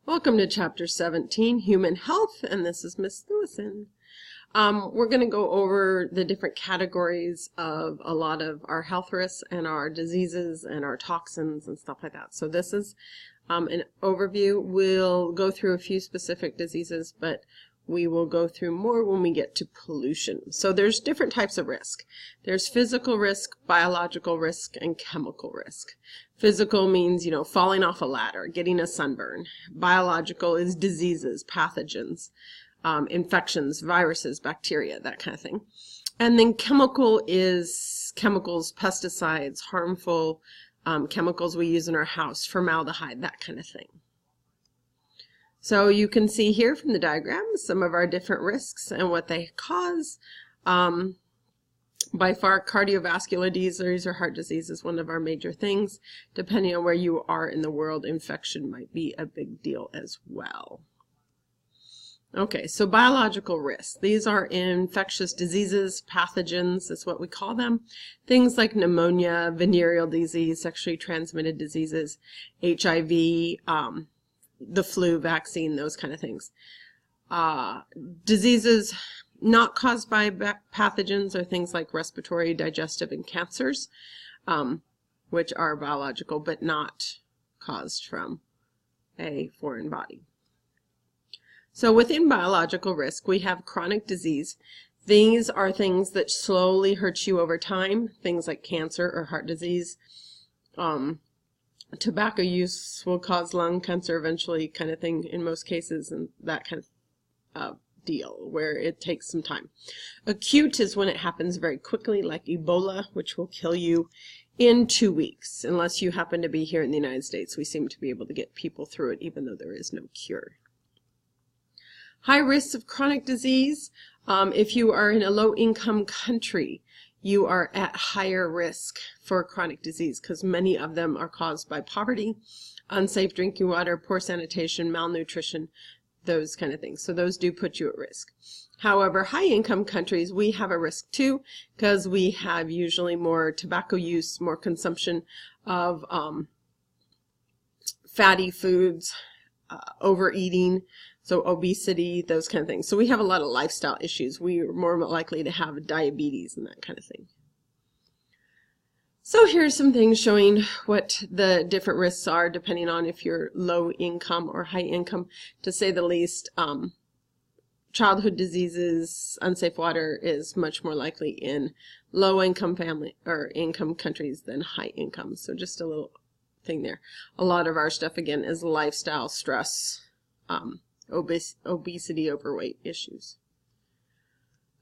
Welcome to Chapter 17, Human Health, and this is Miss Lewison. We're going to go over the different categories of a lot of our health risks and our diseases and our toxins and stuff like that. So this is an overview. We'll go through a few specific diseases, but we will go through more when we get to pollution. So there's different types of risk. There's physical risk, biological risk, and chemical risk. Physical means, falling off a ladder, getting a sunburn. Biological is diseases, pathogens, infections, viruses, bacteria, that kind of thing. And then chemical is chemicals, pesticides, harmful chemicals we use in our house, formaldehyde, that kind of thing. So you can see here from the diagram some of our different risks and what they cause. By far, cardiovascular disease or heart disease is one of our major things. Depending on where you are in the world, infection might be a big deal as well. Okay, so biological risks. These are infectious diseases, pathogens, that's what we call them. Things like pneumonia, venereal disease, sexually transmitted diseases, HIV, the flu vaccine, those kind of things. Diseases not caused by pathogens are things like respiratory, digestive, and cancers, which are biological but not caused from a foreign body. So within biological risk, we have chronic disease. These are things that slowly hurt you over time, things like cancer or heart disease. Tobacco use will cause lung cancer eventually, kind of thing in most cases, and that kind of deal where it takes some time. Acute is when it happens very quickly, like Ebola, which will kill you in 2 weeks. Unless you happen to be here in the United States, we seem to be able to get people through it even though there is no cure. High risks of chronic disease. If you are in a low-income country, you are at higher risk for chronic disease because many of them are caused by poverty, unsafe drinking water, poor sanitation, malnutrition, those kind of things. So those do put you at risk. However, high-income countries, we have a risk too because we have usually more tobacco use, more consumption of fatty foods, overeating, so obesity, those kind of things. So we have a lot of lifestyle issues. We are more likely to have diabetes and that kind of thing. So here are some things showing what the different risks are depending on if you're low income or high income, to say the least. Childhood diseases, unsafe water is much more likely in low income family or income countries than high income. So just a little thing there. A lot of our stuff again is lifestyle, stress, obesity, overweight issues.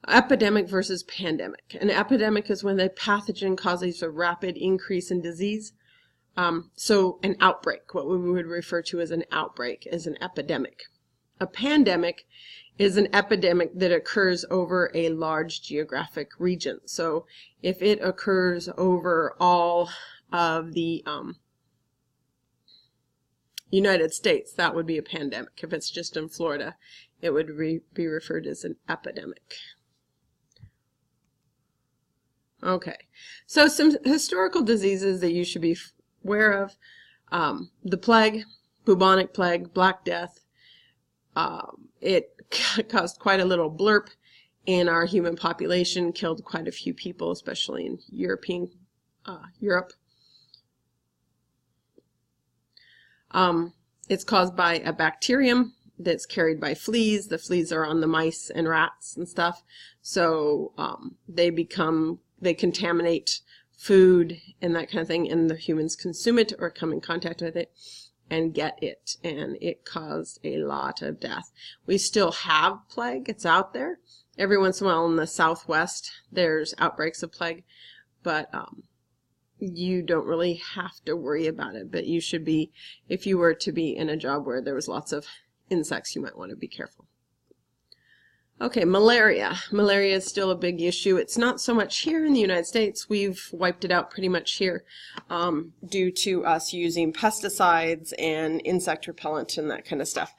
Epidemic versus pandemic. An epidemic is when the pathogen causes a rapid increase in disease. So an outbreak, what we would refer to as an outbreak, is an epidemic. A pandemic is an epidemic that occurs over a large geographic region. So if it occurs over all of the United States, that would be a pandemic. If it's just in Florida, it would be referred as an epidemic. Okay, so some historical diseases that you should be aware of. The plague, bubonic plague, Black Death. It caused quite a little blurb in our human population, killed quite a few people, especially in Europe. It's caused by a bacterium that's carried by fleas. The fleas are on the mice and rats and stuff. So they contaminate food and that kind of thing, and the humans consume it or come in contact with it and get it. And it caused a lot of death. We still have plague. It's out there. Every once in a while in the Southwest, there's outbreaks of plague. But you don't really have to worry about it, but you should be, if you were to be in a job where there was lots of insects, you might want to be careful. Okay, malaria. Malaria is still a big issue. It's not so much here in the United States. We've wiped it out pretty much here due to us using pesticides and insect repellent and that kind of stuff.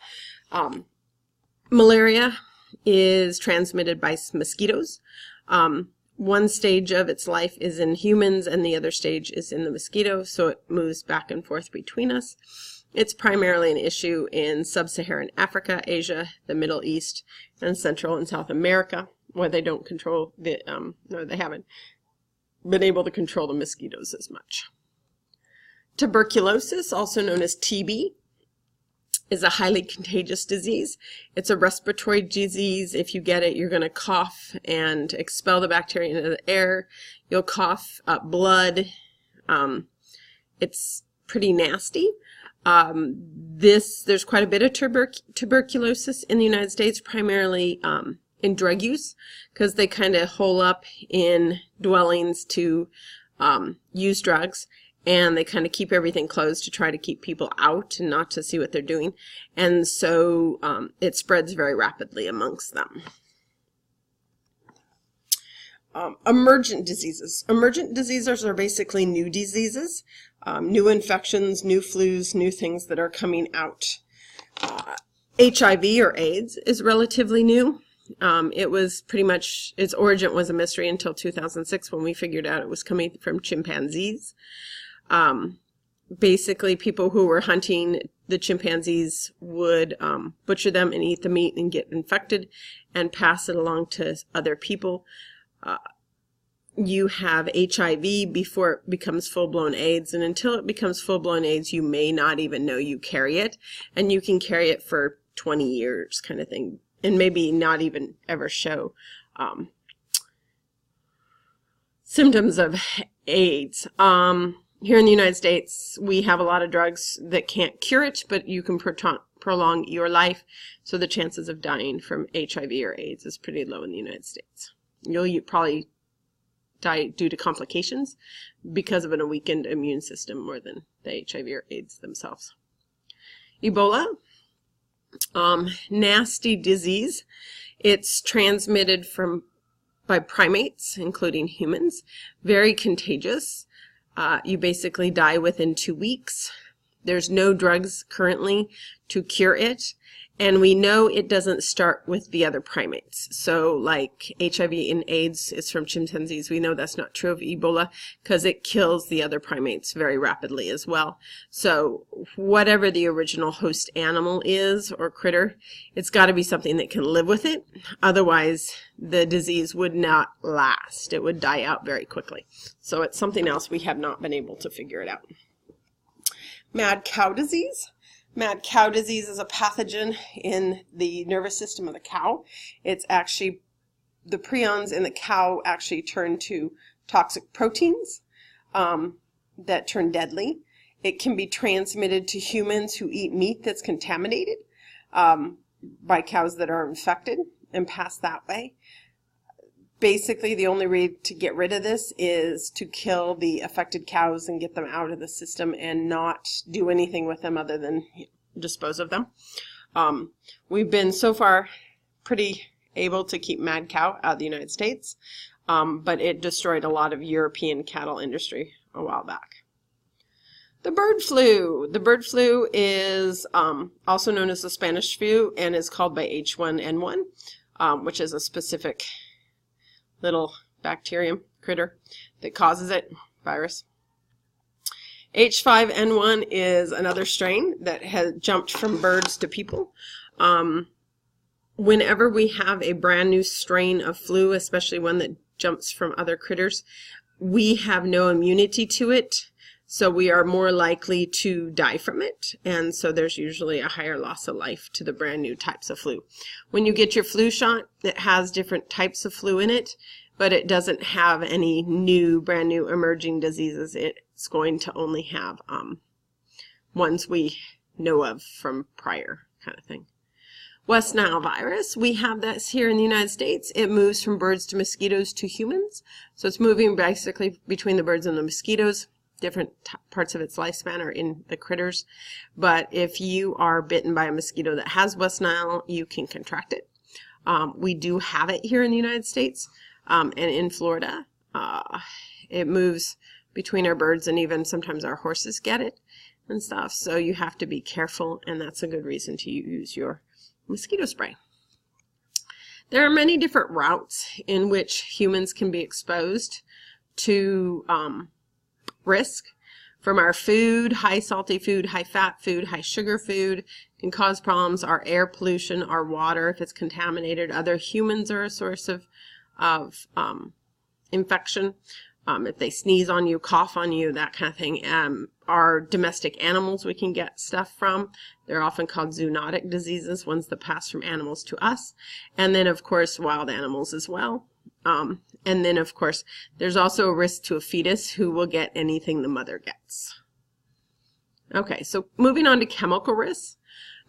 Malaria is transmitted by mosquitoes. One stage of its life is in humans and the other stage is in the mosquito, so it moves back and forth between us. It's primarily an issue in sub-Saharan Africa, Asia, the Middle East, and Central and South America, where they don't control the, or they haven't been able to control the mosquitoes as much. Tuberculosis, also known as TB, is a highly contagious disease. It's a respiratory disease. If you get it, you're going to cough and expel the bacteria into the air. You'll cough up blood. It's pretty nasty. There's quite a bit of tuberculosis in the United States, primarily in drug use, because they kind of hole up in dwellings to use drugs. And they kind of keep everything closed to try to keep people out and not to see what they're doing. And so it spreads very rapidly amongst them. Emergent diseases. Emergent diseases are basically new diseases, new infections, new flus, new things that are coming out. HIV or AIDS is relatively new. It was pretty much, its origin was a mystery until 2006 when we figured out it was coming from chimpanzees. Basically, people who were hunting the chimpanzees would butcher them and eat the meat and get infected and pass it along to other people. You have HIV before it becomes full-blown AIDS, and until it becomes full-blown AIDS, you may not even know you carry it, and you can carry it for 20 years kind of thing, and maybe not even ever show symptoms of AIDS. Here in the United States, we have a lot of drugs that can't cure it, but you can prolong your life, so the chances of dying from HIV or AIDS is pretty low in the United States. You'll probably die due to complications because of a weakened immune system more than the HIV or AIDS themselves. Ebola, nasty disease. It's transmitted by primates, including humans. Very contagious. You basically die within 2 weeks. There's no drugs currently to cure it. And we know it doesn't start with the other primates. So like HIV and AIDS is from chimpanzees. We know that's not true of Ebola because it kills the other primates very rapidly as well. So whatever the original host animal is or critter, it's got to be something that can live with it. Otherwise, the disease would not last. It would die out very quickly. So it's something else we have not been able to figure it out. Mad cow disease. Mad cow disease is a pathogen in the nervous system of the cow. It's actually, the prions in the cow actually turn to toxic proteins that turn deadly. It can be transmitted to humans who eat meat that's contaminated by cows that are infected and pass that way. Basically, the only way to get rid of this is to kill the affected cows and get them out of the system and not do anything with them other than dispose of them. We've been so far pretty able to keep mad cow out of the United States, but it destroyed a lot of European cattle industry a while back. The bird flu. The bird flu is also known as the Spanish flu and is called by H1N1, which is a specific little bacterium critter that causes it, virus. H5N1 is another strain that has jumped from birds to people. Whenever we have a brand new strain of flu, especially one that jumps from other critters, we have no immunity to it, so we are more likely to die from it, and so there's usually a higher loss of life to the brand new types of flu. When you get your flu shot, it has different types of flu in it, but it doesn't have any new, brand new emerging diseases. It's going to only have ones we know of from prior kind of thing. West Nile virus, we have this here in the United States. It moves from birds to mosquitoes to humans. So it's moving basically between the birds and the mosquitoes. Different parts of its lifespan are in the critters. But if you are bitten by a mosquito that has West Nile, you can contract it. We do have it here in the United States. And in Florida, it moves between our birds, and even sometimes our horses get it and stuff. So you have to be careful, and that's a good reason to use your mosquito spray. There are many different routes in which humans can be exposed to risk. from our food. High salty food, high fat food, high sugar food can cause problems. Our air pollution, our water, if it's contaminated. Other humans are a source of infection. If they sneeze on you, cough on you, that kind of thing. Our domestic animals we can get stuff from. They're often called zoonotic diseases, ones that pass from animals to us. And then, of course, wild animals as well. And then, of course, there's also a risk to a fetus who will get anything the mother gets. Okay, so moving on to chemical risks.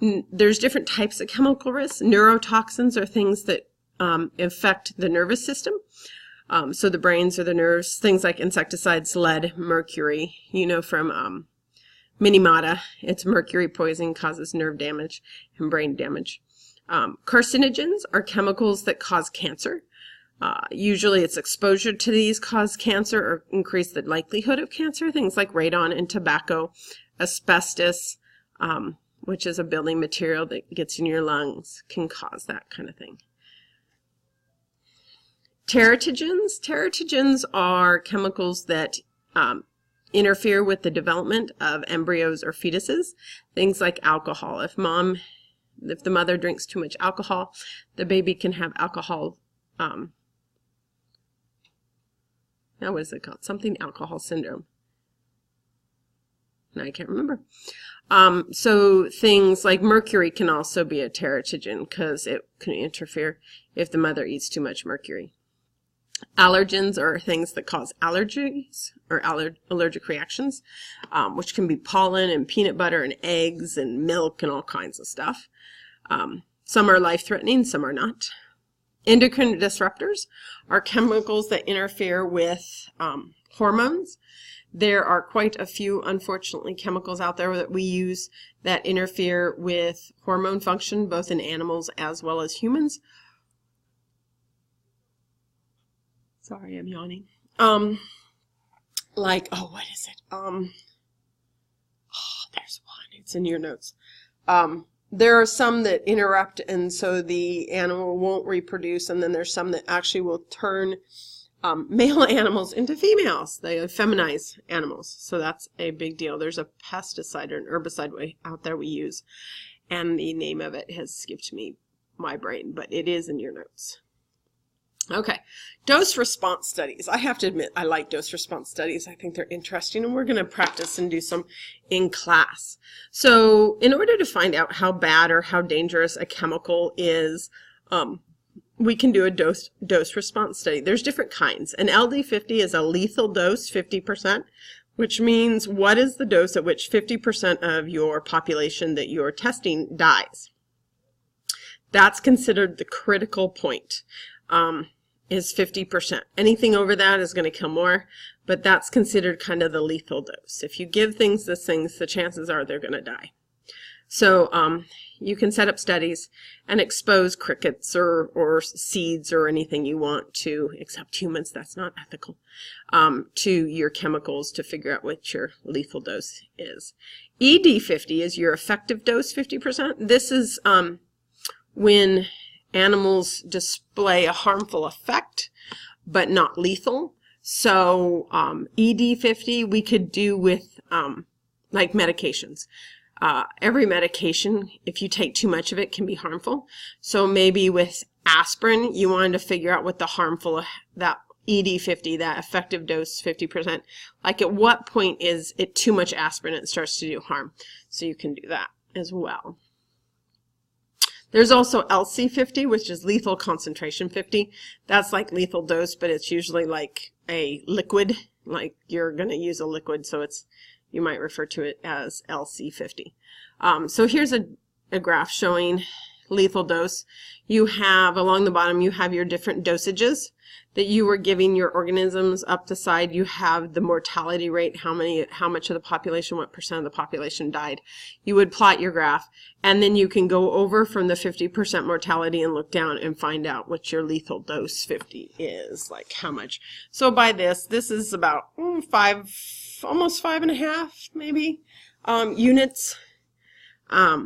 There's different types of chemical risks. Neurotoxins are things that affect the nervous system. So the brains or the nerves, things like insecticides, lead, mercury, from Minamata. It's mercury poisoning, causes nerve damage and brain damage. Carcinogens are chemicals that cause cancer. Usually it's exposure to these cause cancer or increase the likelihood of cancer. Things like radon and tobacco, asbestos, which is a building material that gets in your lungs, can cause that kind of thing. Teratogens. Teratogens are chemicals that interfere with the development of embryos or fetuses. Things like alcohol. If the mother drinks too much alcohol, the baby can have alcohol. Now what is it called? Something alcohol syndrome. Now I can't remember. So things like mercury can also be a teratogen because it can interfere if the mother eats too much mercury. Allergens are things that cause allergies or allergic reactions, which can be pollen and peanut butter and eggs and milk and all kinds of stuff. Some are life-threatening, some are not. Endocrine disruptors are chemicals that interfere with hormones. There are quite a few, unfortunately, chemicals out there that we use that interfere with hormone function, both in animals as well as humans. Sorry, I'm yawning. What is it? There's one. It's in your notes. There are some that interrupt, and so the animal won't reproduce, and then there's some that actually will turn male animals into females. They feminize animals, so that's a big deal. There's a pesticide or an herbicide out there we use, and the name of it has skipped my brain, but it is in your notes. Okay, dose-response studies. I have to admit, I like dose-response studies. I think they're interesting, and we're going to practice and do some in class. So in order to find out how bad or how dangerous a chemical is, we can do a dose-response study. There's different kinds. An LD50 is a lethal dose, 50%, which means what is the dose at which 50% of your population that you're testing dies. That's considered the critical point. Is 50%. Anything over that is going to kill more, but that's considered kind of the lethal dose. If you give things this things, the chances are they're going to die. So you can set up studies and expose crickets or seeds or anything you want to, except humans, that's not ethical, to your chemicals to figure out what your lethal dose is. ED50 is your effective dose, 50%. This is when animals display a harmful effect, but not lethal. So ED50 we could do with like medications. Every medication, if you take too much of it, can be harmful. So maybe with aspirin, you wanted to figure out what the harmful, that ED50, that effective dose, 50%, like at what point is it too much aspirin and it starts to do harm. So you can do that as well. There's also LC50, which is lethal concentration 50. That's like lethal dose, but it's usually like a liquid, like you're going to use a liquid, so you might refer to it as LC50. So here's a graph showing lethal dose. You have, along the bottom, you have your different dosages that you were giving your organisms. Up the side, you have the mortality rate, how much of the population, what percent of the population died. You would plot your graph, and then you can go over from the 50% mortality and look down and find out what your lethal dose 50 is, like how much. So by this is about almost 5.5 maybe units. A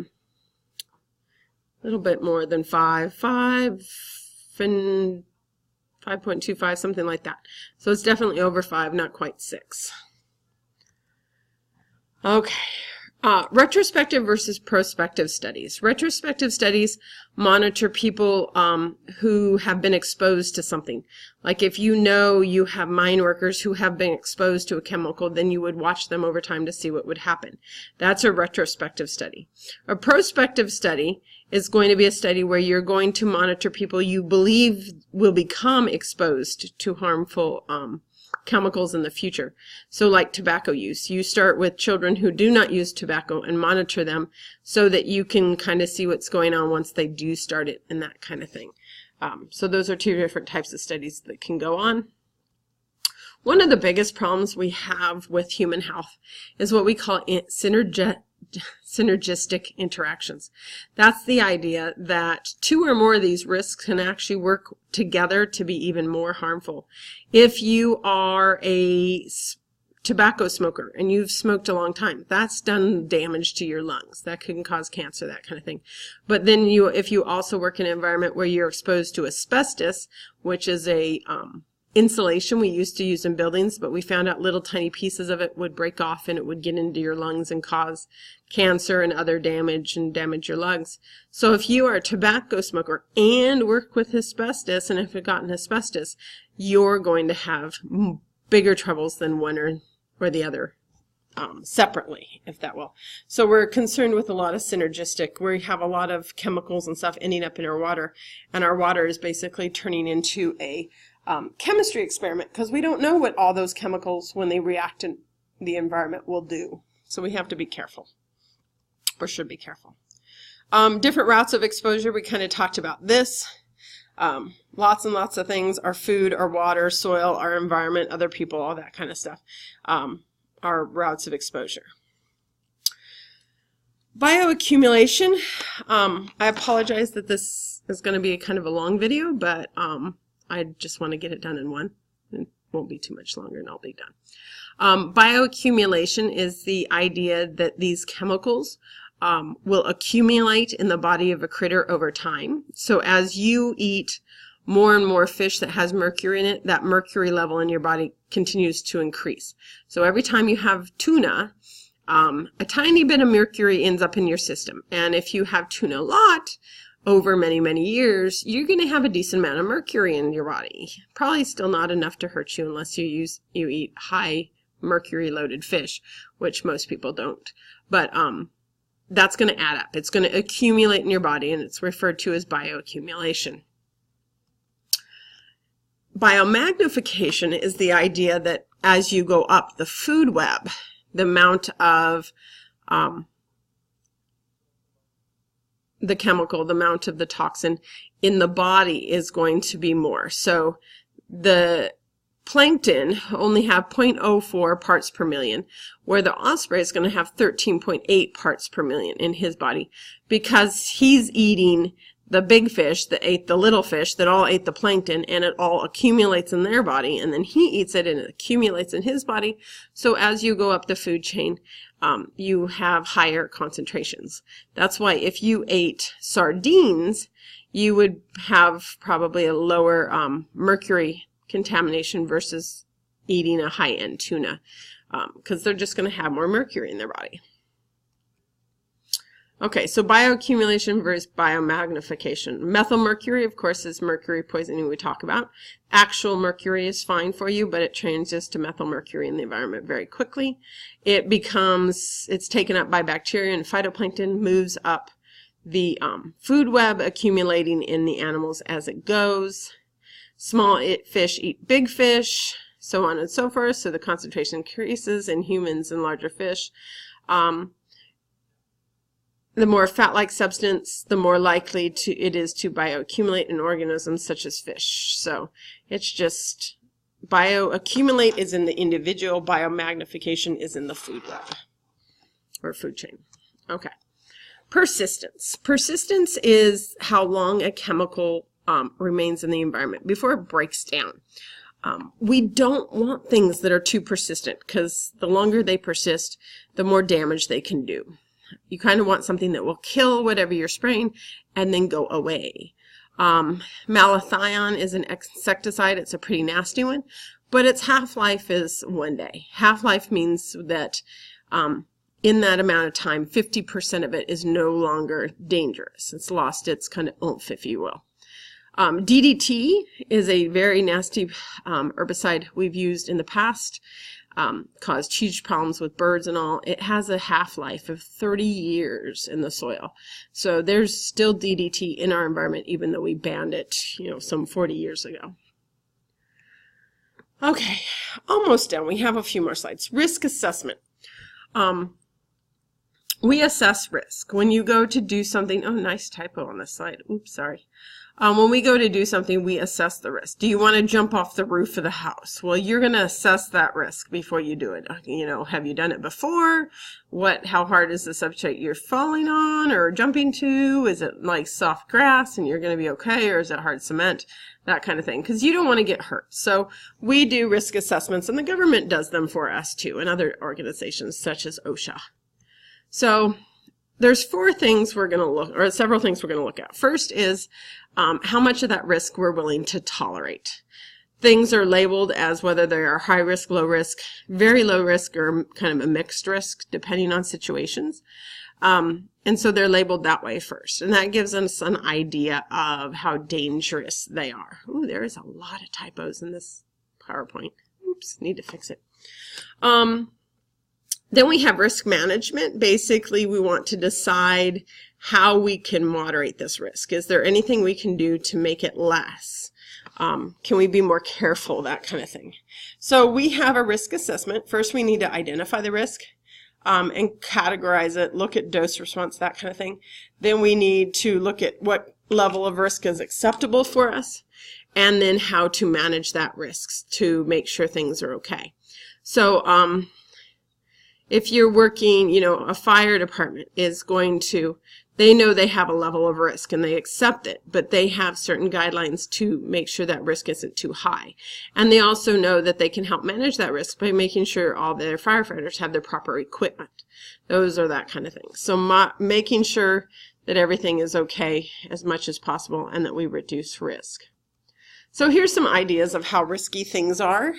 little bit more than 5 and 5.25, something like that. So it's definitely over 5, not quite 6. Okay. Retrospective versus prospective studies. Retrospective studies monitor people who have been exposed to something. Like if you know you have mine workers who have been exposed to a chemical, then you would watch them over time to see what would happen. That's a retrospective study. A prospective study is going to be a study where you're going to monitor people you believe will become exposed to harmful chemicals in the future. So like tobacco use, you start with children who do not use tobacco and monitor them so that you can kind of see what's going on once they do start it and that kind of thing. So those are two different types of studies that can go on. One of the biggest problems we have with human health is what we call synergistic interactions. That's the idea that two or more of these risks can actually work together to be even more harmful. If you are a tobacco smoker and you've smoked a long time, that's done damage to your lungs. That can cause cancer, that kind of thing. But then if you also work in an environment where you're exposed to asbestos, which is a insulation we used to use in buildings, but we found out little tiny pieces of it would break off and it would get into your lungs and cause cancer and other damage and damage your lungs. So if you are a tobacco smoker and work with asbestos, and if you've gotten asbestos, you're going to have bigger troubles than one or the other separately, if that will. So we're concerned with a lot of synergistic. We have a lot of chemicals and stuff ending up in our water, and our water is basically turning into a chemistry experiment because we don't know what all those chemicals, when they react in the environment, will do. So we have to be careful, or should be careful. Different routes of exposure, we kind of talked about this. Lots and lots of things, our food, our water, soil, our environment, other people, all that kind of stuff, are routes of exposure. Bioaccumulation. I apologize that this is going to be kind of a long video, but I just want to get it done in one. It won't be too much longer and I'll be done. Bioaccumulation is the idea that these chemicals will accumulate in the body of a critter over time. So as you eat more and more fish that has mercury in it, that mercury level in your body continues to increase. So every time you have tuna, a tiny bit of mercury ends up in your system. And if you have tuna a lot, over many, many years, you're going to have a decent amount of mercury in your body. Probably still not enough to hurt you unless you eat high mercury loaded fish, which most people don't. But that's going to add up. It's going to accumulate in your body, and it's referred to as bioaccumulation. Biomagnification is the idea that as you go up the food web, the amount of the chemical, the amount of the toxin in the body is going to be more. So the plankton only have 0.04 parts per million, where the osprey is going to have 13.8 parts per million in his body, because he's eating the big fish that ate the little fish that all ate the plankton, and it all accumulates in their body, and then he eats it and it accumulates in his body. So as you go up the food chain, you have higher concentrations. That's why if you ate sardines, you would have probably a lower mercury contamination versus eating a high-end tuna, because they're just going to have more mercury in their body. Okay, so bioaccumulation versus biomagnification. Methylmercury, of course, is mercury poisoning we talk about. Actual mercury is fine for you, but it changes to methylmercury in the environment very quickly. It's taken up by bacteria and phytoplankton, moves up the food web, accumulating in the animals as it goes. Small fish eat big fish, so on and so forth, so the concentration increases in humans and larger fish. The more fat-like substance, the more likely it is to bioaccumulate in organisms such as fish. So it's just bioaccumulate is in the individual, biomagnification is in the food web or food chain. Okay. Persistence. Persistence is how long a chemical remains in the environment before it breaks down. We don't want things that are too persistent, because the longer they persist, the more damage they can do. You kind of want something that will kill whatever you're spraying and then go away. Malathion is an insecticide. It's a pretty nasty one, but its half-life is 1 day. Half-life means that in that amount of time, 50% of it is no longer dangerous. It's lost its kind of oomph, if you will. DDT is a very nasty herbicide we've used in the past. Caused huge problems with birds and all. It has a half-life of 30 years in the soil. So there's still DDT in our environment, even though we banned it, some 40 years ago. Okay, almost done. We have a few more slides. Risk assessment. We assess risk. When you go to do something, oh, nice typo on this slide. Oops, sorry. When we go to do something, we assess the risk. Do you want to jump off the roof of the house? Well, you're going to assess that risk before you do it. Have you done it before? How hard is the substrate you're falling on or jumping to? Is it like soft grass and you're going to be okay, or is it hard cement? That kind of thing, because you don't want to get hurt. So we do risk assessments, and the government does them for us too, and other organizations such as OSHA. So there's several things we're going to look at. First is how much of that risk we're willing to tolerate. Things are labeled as whether they are high risk, low risk, very low risk, or kind of a mixed risk, depending on situations. And so they're labeled that way first. And that gives us an idea of how dangerous they are. Ooh, there is a lot of typos in this PowerPoint. Oops, need to fix it. Then we have risk management. Basically, we want to decide how we can moderate this risk. Is there anything we can do to make it less? Can we be more careful? That kind of thing. So we have a risk assessment. First, we need to identify the risk and categorize it, look at dose response, that kind of thing. Then we need to look at what level of risk is acceptable for us, and then how to manage that risk to make sure things are okay. So if you're working, a fire department is going to, they know they have a level of risk and they accept it, but they have certain guidelines to make sure that risk isn't too high. And they also know that they can help manage that risk by making sure all their firefighters have their proper equipment. Those are that kind of thing. So making sure that everything is okay as much as possible and that we reduce risk. So here's some ideas of how risky things are.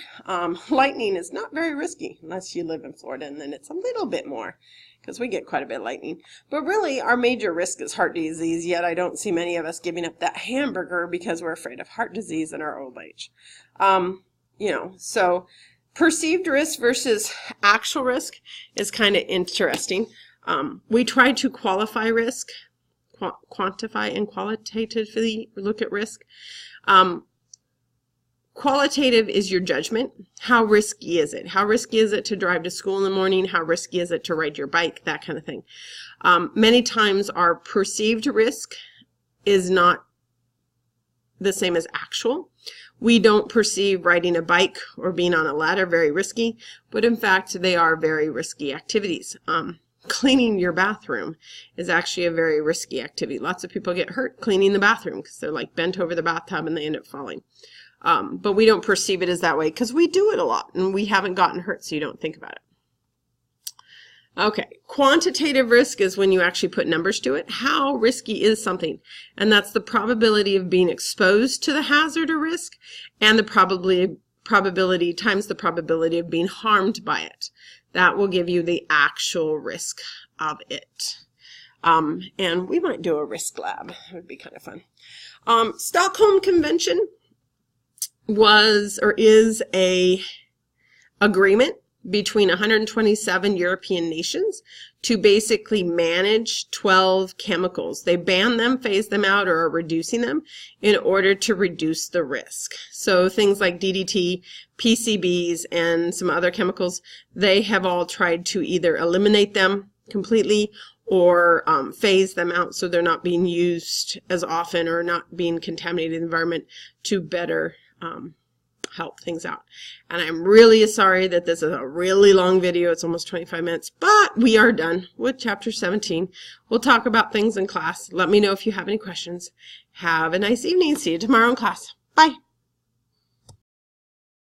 Lightning is not very risky unless you live in Florida, and then it's a little bit more because we get quite a bit of lightning. But really, our major risk is heart disease, yet I don't see many of us giving up that hamburger because we're afraid of heart disease in our old age. So perceived risk versus actual risk is kind of interesting. We try to qualify risk, quantify and qualitatively look at risk. Qualitative is your judgment. How risky is it? How risky is it to drive to school in the morning? How risky is it to ride your bike? That kind of thing. Many times our perceived risk is not the same as actual. We don't perceive riding a bike or being on a ladder very risky, but in fact they are very risky activities. Cleaning your bathroom is actually a very risky activity. Lots of people get hurt cleaning the bathroom because they're like bent over the bathtub and they end up falling. But we don't perceive it as that way because we do it a lot and we haven't gotten hurt, so you don't think about it. Okay, quantitative risk is when you actually put numbers to it. How risky is something? And that's the probability of being exposed to the hazard or risk, and the probability times the probability of being harmed by it. That will give you the actual risk of it. And we might do a risk lab. It would be kind of fun. Stockholm Convention was or is a agreement between 127 European nations to basically manage 12 chemicals. They ban them, phase them out, or are reducing them in order to reduce the risk. So things like DDT, PCBs, and some other chemicals, they have all tried to either eliminate them completely or phase them out so they're not being used as often or not being contaminated in the environment to better help things out. And I'm really sorry that this is a really long video. It's almost 25 minutes, but we are done with chapter 17. We'll talk about things in class. Let me know if you have any questions. Have a nice evening. See you tomorrow in class. Bye.